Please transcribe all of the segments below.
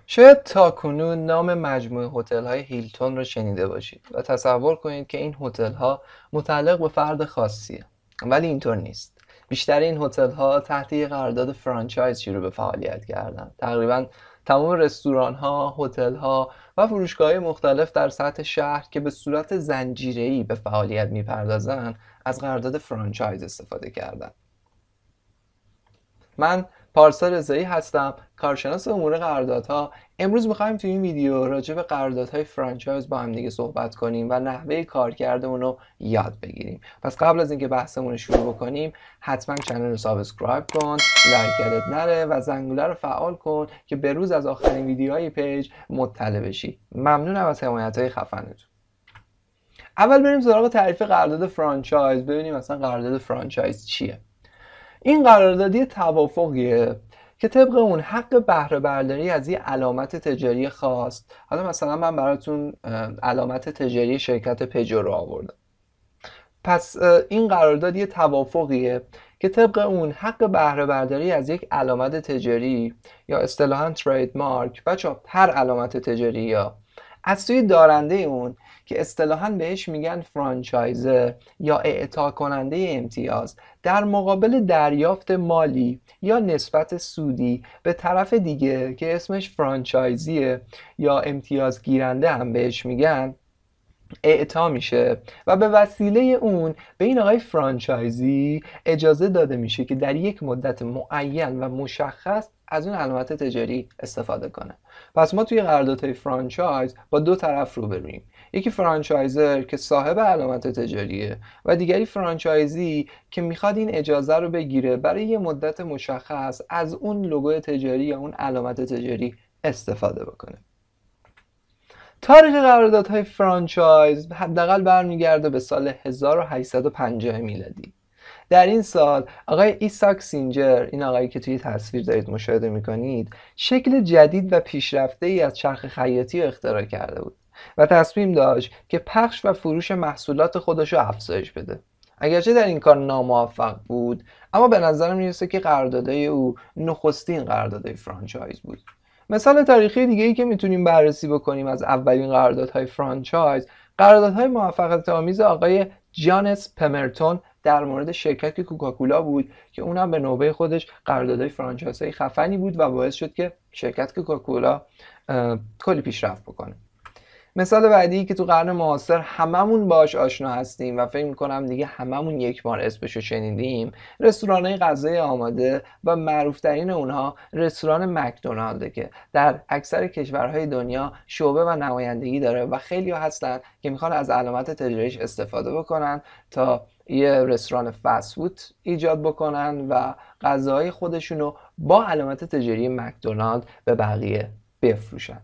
شاید تاکنون نام مجموعه هتل‌های هیلتون رو شنیده باشید و تصور کنید که این هتل‌ها متعلق به فرد خاصیه. ولی اینطور نیست. بیشتر این هتل‌ها تحت یک قرارداد فرانچایز شروع به فعالیت کردند. تقریباً تمام رستوران‌ها، هتل‌ها و فروشگاه‌های مختلف در سطح شهر که به صورت زنجیره‌ای به فعالیت می‌پردازند، از قرارداد فرانچایز استفاده کردند. من پارسا رضایی هستم، کارشناس امور قراردادها. امروز می‌خوایم تو این ویدیو راجع به قراردادهای فرانچایز با هم دیگه صحبت کنیم و نحوه کارکرد اون رو یاد بگیریم. پس قبل از اینکه بحثمون رو شروع بکنیم، حتما کانال رو سابسکرایب کن، لایک یادت نره و زنگوله رو فعال کن که به روز از آخرین ویدیوهای پیج مطلع بشی. ممنونم از حمایت‌های خفنتون. اول بریم سراغ تعریف قرارداد فرانچایز، ببینیم مثلا قرارداد فرانچایز چیه. این قراردادی توافقیه که طبق اون حق بهره برداری از یه علامت تجاری خاص، حالا مثلا من براتون علامت تجاری شرکت پژو رو آوردم. پس این قرارداد یه توافقیه که طبق اون حق بهره برداری از یک علامت تجاری یا اصطلاحاً ترید مارک، بچه‌ها هر علامت تجاری یا از سوی دارنده اون که اصطلاحاً بهش میگن فرانچایزر یا اعطا کننده امتیاز، در مقابل دریافت مالی یا نسبت سودی به طرف دیگه که اسمش فرانچایزیه یا امتیاز گیرنده هم بهش میگن اعطا میشه و به وسیله اون به این آقای فرانچایزی اجازه داده میشه که در یک مدت معین و مشخص از اون علامت تجاری استفاده کنه. پس ما توی قراردادهای فرانچایز با دو طرف روبرویم، یکی فرانچایزر که صاحب علامت تجاریه و دیگری فرانچایزی که میخواد این اجازه رو بگیره برای یه مدت مشخص از اون لوگو تجاری یا اون علامت تجاری استفاده بکنه. تاریخ قراردادهای فرانچایز حداقل برمیگرده به سال 1850 میلادی. در این سال آقای ایساک سینجر، این آقایی که توی تصویر دارید مشاهده میکنید، شکل جدید و پیشرفته ای از چرخ خیاطی رو اختراع کرده بود و تصمیم داشت که پخش و فروش محصولات خودش رو افزایش بده. اگرچه در این کار ناموفق بود، اما به نظرم میرسه که قراردادهای او نخستین قراردادهای فرانچایز بود. مثال تاریخی دیگه ای که میتونیم بررسی بکنیم از اولین قراردادهای فرانچایز، قراردادهای موفقیت آمیز آقای جانس پمرتون در مورد شرکت کوکاکولا بود که اونم به نوبه خودش قراردادهای فرانچایزهای خفنی بود و باعث شد که شرکت کوکاکولا کلی پیشرفت بکنه. مثال بعدی که تو قرن معاصر هممون باش آشنا هستیم و فکر میکنم دیگه هممون یک بار اسمشو شنیدیم، رستوران‌های غذای آماده و معروفترین اونها رستوران مکدونالده که در اکثر کشورهای دنیا شعبه و نمایندگی داره و خیلی هستن که میخوان از علامت تجاریش استفاده بکنن تا یه رستوران فست فود ایجاد بکنن و غذاهای خودشونو با علامت تجاری مکدونالد به بقیه بفروشن.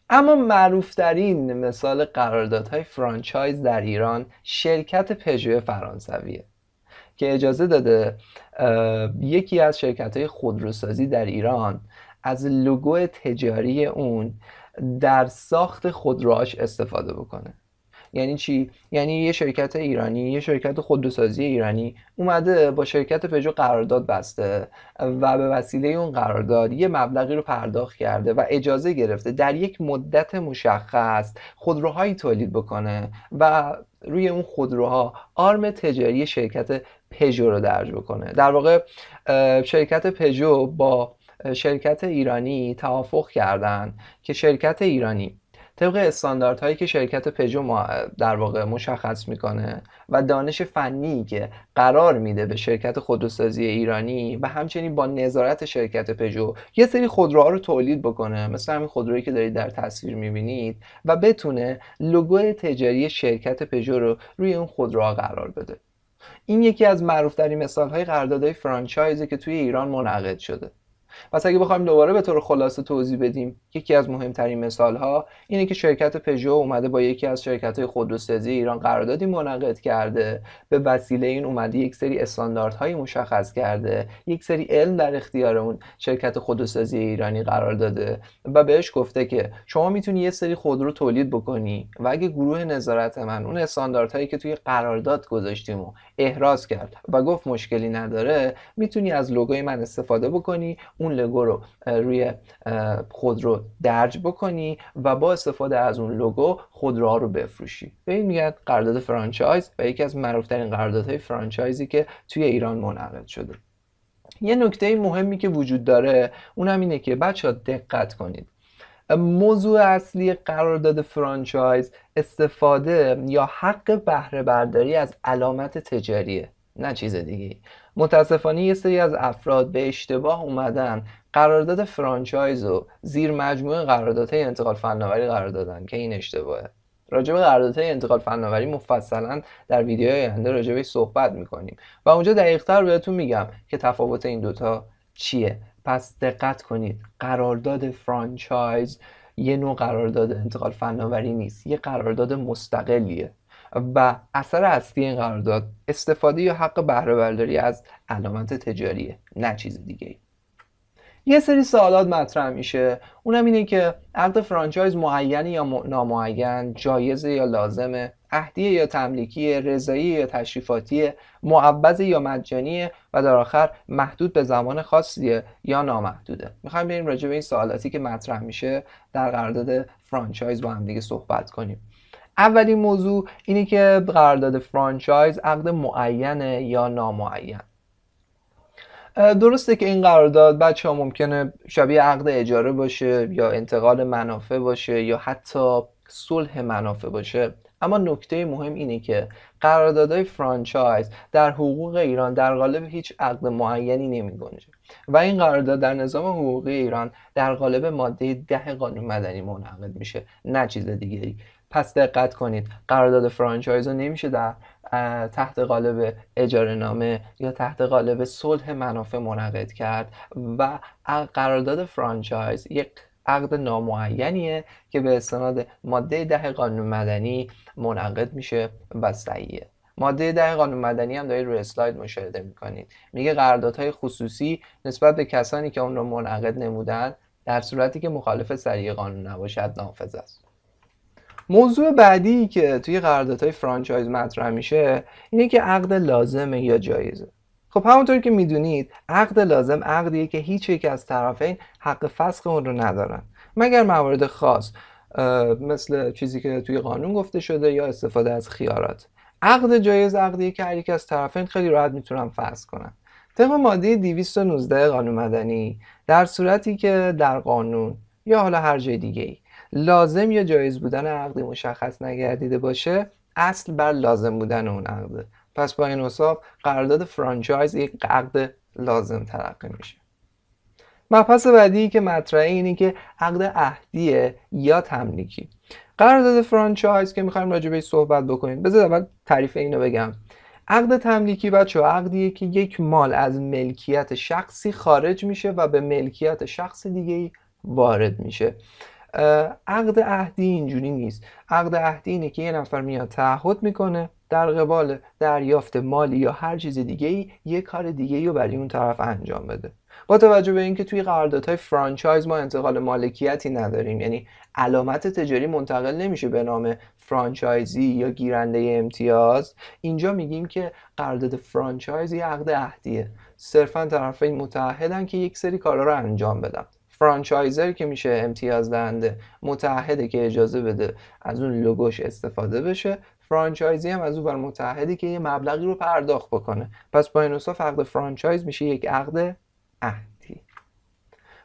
اما معروفترین مثال قراردادهای فرانچایز در ایران شرکت پژو فرانسویه که اجازه داده یکی از شرکت‌های خودروسازی در ایران از لوگو تجاری اون در ساخت خودروهاش استفاده بکنه. یعنی چی؟ یعنی یه شرکت ایرانی، یه شرکت خودروسازی ایرانی اومده با شرکت پژو قرارداد بسته و به وسیله اون قرارداد یه مبلغی رو پرداخت کرده و اجازه گرفته در یک مدت مشخص خودروهایی تولید بکنه و روی اون خودروها آرم تجاری شرکت پژو رو درج بکنه. در واقع شرکت پژو با شرکت ایرانی توافق کردن که شرکت ایرانی طبق استانداردهایی که شرکت پژو در واقع مشخص میکنه و دانش فنی که قرار میده به شرکت خودروسازی ایرانی و همچنین با نظارت شرکت پژو یه سری خودروها رو تولید بکنه، مثل همین خودرویی که دارید در تصویر میبینید، و بتونه لوگو تجاری شرکت پژو رو روی اون خودروها قرار بده. این یکی از معروفترین مثالهای قراردادهای فرانچایزی که توی ایران منعقد شده. پس اگه بخوایم دوباره به طور خلاصه توضیح بدیم، یکی از مهمترین مثال‌ها اینه که شرکت پژو اومده با یکی از شرکت‌های خودروسازی ایران قراردادی منعقد کرده، به وسیله این اومده یک سری استانداردهای مشخص کرده، یک سری علم در اختیار اون شرکت خودروسازی ایرانی قرار داده و بهش گفته که شما میتونی یه سری خودرو تولید بکنی و اگه گروه نظارت من اون استانداردهایی که توی قرارداد گذاشتیم و احراز کرد و گفت مشکلی نداره، میتونی از لوگوی من استفاده بکنی، اون لوگو رو روی خودرو درج بکنی و با استفاده از اون لوگو خودروها رو بفروشی. به این میگن قرارداد فرانچایز و یکی از معروف‌ترین قراردادهای فرانچایزی که توی ایران منعقد شده. یه نکته مهمی که وجود داره اونم اینه که بچه‌ها دقت کنید. موضوع اصلی قرارداد فرانچایز استفاده یا حق بهره برداری از علامت تجاریه، نه چیز دیگه. متاسفانه یه سری از افراد به اشتباه اومدن قرارداد فرانچایز رو زیر مجموعه قراردادهای انتقال فناوری قرار دادن که این اشتباهه. راجع به قراردادهای انتقال فناوری مفصلا در ویدیوهای آینده راجع بهش صحبت میکنیم و اونجا دقیق‌تر بهتون میگم که تفاوت این دوتا چیه. پس دقت کنید، قرارداد فرانچایز یه نوع قرارداد انتقال فناوری نیست، یه قرارداد مستقلیه و اثر اصلی این قرارداد استفاده یا حق بهره برداری از علامت تجاریه، نه چیز دیگه. یه سری سوالات مطرح میشه، اونم اینه که عقد فرانچایز معین یا نامعین، جایزه یا لازمه، عهدیه یا تملیکیه، رضایی یا تشریفاتیه، معوض یا مجانیه و در آخر محدود به زمان خاصیه یا نامحدوده. میخوایم بریم راجع به این سوالاتی که مطرح میشه در قرارداد فرانچایز با هم دیگه صحبت کنیم. اولین موضوع اینه که قرارداد فرانچایز عقد معینه یا نامعین. درسته که این قرارداد بچه ها ممکنه شبیه عقد اجاره باشه یا انتقال منافع باشه یا حتی صلح منافع باشه، اما نکته مهم اینه که قراردادهای فرانچایز در حقوق ایران در قالب هیچ عقد معینی نمی‌گنجه و این قرارداد در نظام حقوقی ایران در قالب ماده 10 قانون مدنی منعقد میشه، نه چیز دیگه‌ای. پس دقت کنید، قرارداد فرانچایز رو نمیشه در تحت قالب اجاره نامه یا تحت قالب صلح منافع منعقد کرد و قرارداد فرانچایز یک عقد نامعینیه که به استناد ماده 10 قانون مدنی منعقد میشه و صحیحه. ماده 10 قانون مدنی هم دارید روی اسلاید مشاهده میکنید. میگه قراردادهای خصوصی نسبت به کسانی که اون رو منعقد نمودن در صورتی که مخالف صریح قانون نباشد نافذ است. موضوع بعدی که توی قراردادهای فرانچایز مطرح میشه اینه که عقد لازمه یا جایزه. خب همونطور که میدونید عقد لازم عقدیه که هیچ یک از طرفین حق فسخ اون رو ندارن مگر موارد خاص، مثل چیزی که توی قانون گفته شده یا استفاده از خیارات. عقد جایز عقدیه که هر یک از طرفین خیلی راحت میتونن فسخ کنن. طبق ماده 219 قانون مدنی در صورتی که در قانون یا حالا هر جای دیگه‌ای لازم یا جایز بودن عقد مشخص نگردیده باشه، اصل بر لازم بودن اون عقده. پس با این حساب قرارداد فرانچایز یک عقد لازم تلقی میشه. مبحث بعدی که مطرحه اینه که عقد عهدیه یا تملیکی. قرارداد فرانچایز که میخوایم راجع بهش صحبت بکنیم، بذار اول تعریف اینو بگم. عقد تملیکی بچه‌ها عقدیه که یک مال از ملکیت شخصی خارج میشه و به ملکیت شخص دیگه‌ای وارد میشه. عقد عهدی اینجوری نیست. عقد عهدی اینه که یه نفر میاد تعهد میکنه در قبال دریافت مالی یا هر چیز دیگه‌ای یه کار دیگه‌ای رو برای اون طرف انجام بده. با توجه به اینکه توی قراردادهای فرانچایز ما انتقال مالکیتی نداریم، یعنی علامت تجاری منتقل نمیشه به نام فرانچایزی یا گیرنده امتیاز، اینجا میگیم که قرارداد فرانچایز یه عقد عهدیه. صرفا طرفین متعهدن که یک سری کارا رو انجام بدن. فرانچایزر که میشه امتیاز دهنده متعهده که اجازه بده از اون لوگوش استفاده بشه، فرانچایزی هم از اون بر متعهده که یه مبلغی رو پرداخت بکنه. پس با این حساب عقد فرانچایز میشه یک عقد عهدی.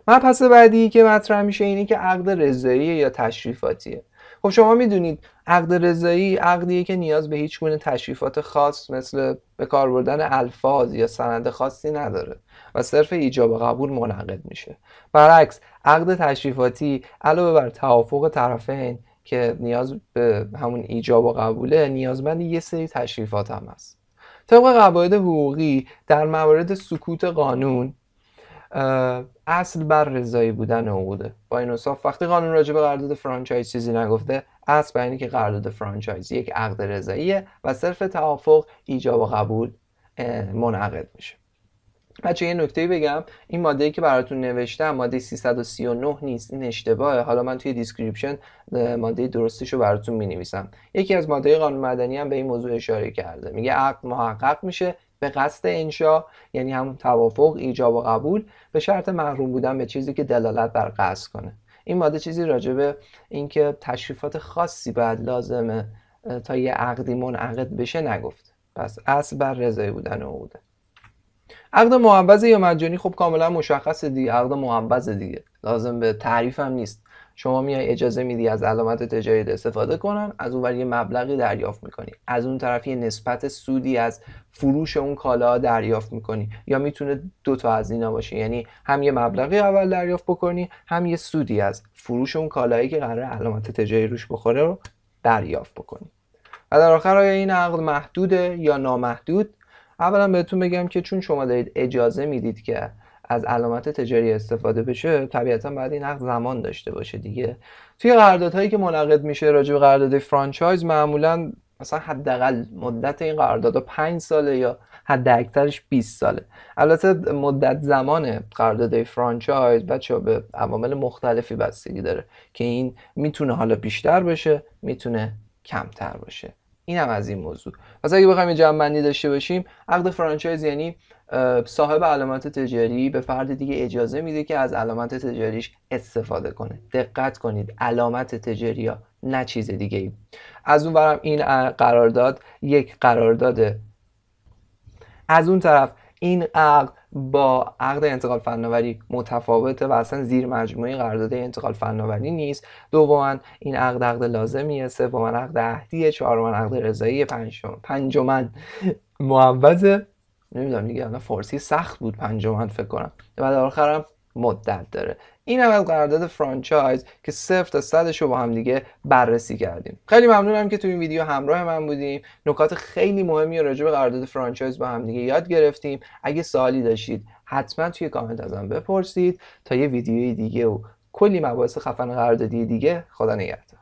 مبحث بعدی که مطرح میشه اینه که عقد رضایی یا تشریفاتیه. خب شما میدونید عقد رضایی عقدیه که نیاز به هیچ گونه تشریفات خاص مثل به کار بردن الفاظ یا سند خاصی نداره و صرف ایجاب و قبول منعقد میشه. برعکس عقد تشریفاتی علاوه بر توافق طرفین که نیاز به همون ایجاب و قبوله، نیازمند یه سری تشریفات هم هست. طبق قواعد حقوقی در موارد سکوت قانون اصل بر رضایی بودن عقوده. با این حساب وقتی قانون راجع به قرارداد فرانچایز چیزی نگفته، اصل بر اینه که قرارداد فرانچایز یک عقد رضاییه و صرف توافق ایجاب و قبول منعقد میشه. بچه یه نکته بگم، این ماده‌ای که براتون نوشتم ماده 339 نیست، این اشتباهه. حالا من توی دیسکریپشن ماده درستش رو براتون می‌نویسم. یکی از ماده‌های قانون مدنی هم به این موضوع اشاره کرده، میگه عقد محقق میشه به قصد انشا، یعنی همون توافق، ایجاب و قبول، به شرط محروم بودن به چیزی که دلالت بر قصد کنه. این ماده چیزی راجع به اینکه تشریفات خاصی باید لازمه تا یه عقدی منعقد بشه نگفت. پس اصل بر رضایی بودن او بوده. عقد معوض یا مجانی خب کاملا مشخصه دیگه، عقد معوض دیگه، لازم به تعریف هم نیست. شما میای اجازه میدی از علامت تجاریت استفاده کنن، از اون ور یه مبلغی دریافت میکنی، از اون طرف یه نسبت سودی از فروش اون کالا دریافت میکنی، یا میتونه دو تا از اینا باشه، یعنی هم یه مبلغی اول دریافت بکنی، هم یه سودی از فروش اون کالایی که قراره علامت تجاری روش بخوره رو دریافت بکنی. و در آخر آیا این عقد محدوده یا نامحدود؟ اولا بهتون بگم که چون شما دارید اجازه میدید که از علامت تجاری استفاده بشه، طبیعتا باید این عقد زمان داشته باشه دیگه. توی قراردادهایی که منعقد میشه راجع به قرارداد فرانچایز، معمولا مثلا حداقل مدت این قراردادها 5 ساله یا حد اکثرش 20 ساله. البته مدت زمان قرارداد فرانچایز بچه‌ها به عوامل مختلفی بستگی داره که این میتونه حالا بیشتر باشه، میتونه کمتر باشه. این هم از این موضوع. پس اگه بخوایم یه جمع‌بندی داشته باشیم، عقد فرانچایز یعنی صاحب علامت تجاری به فرد دیگه اجازه میده که از علامت تجاریش استفاده کنه. دقت کنید، علامت تجاری ها، نه چیز دیگه ای. از اون برم این قرارداد یک قرارداده. از اون طرف این عقد با عقد انتقال فناوری متفاوته و اصلا زیر مجموعه قرارداد انتقال فناوری نیست. دوما این عقد لازمیه. سوما عقد عهدیه. چهارما عقد رضایی. پنجما معوضه. نمیدونم دیگه، الان فارسی سخت بود پنجما فکر کنم. و در آخرم مدت داره. این هم از قرارداد فرانچایز که 0 تا 100 رو با هم دیگه بررسی کردیم. خیلی ممنونم که تو این ویدیو همراه من بودیم. نکات خیلی مهمی راجع به قرارداد فرانچایز با هم دیگه یاد گرفتیم. اگه سوالی داشتید حتما توی کامنت ازم بپرسید. تا یه ویدیوی دیگه و کلی مباحث خفن قراردادی دیگه، خدا نگهدار.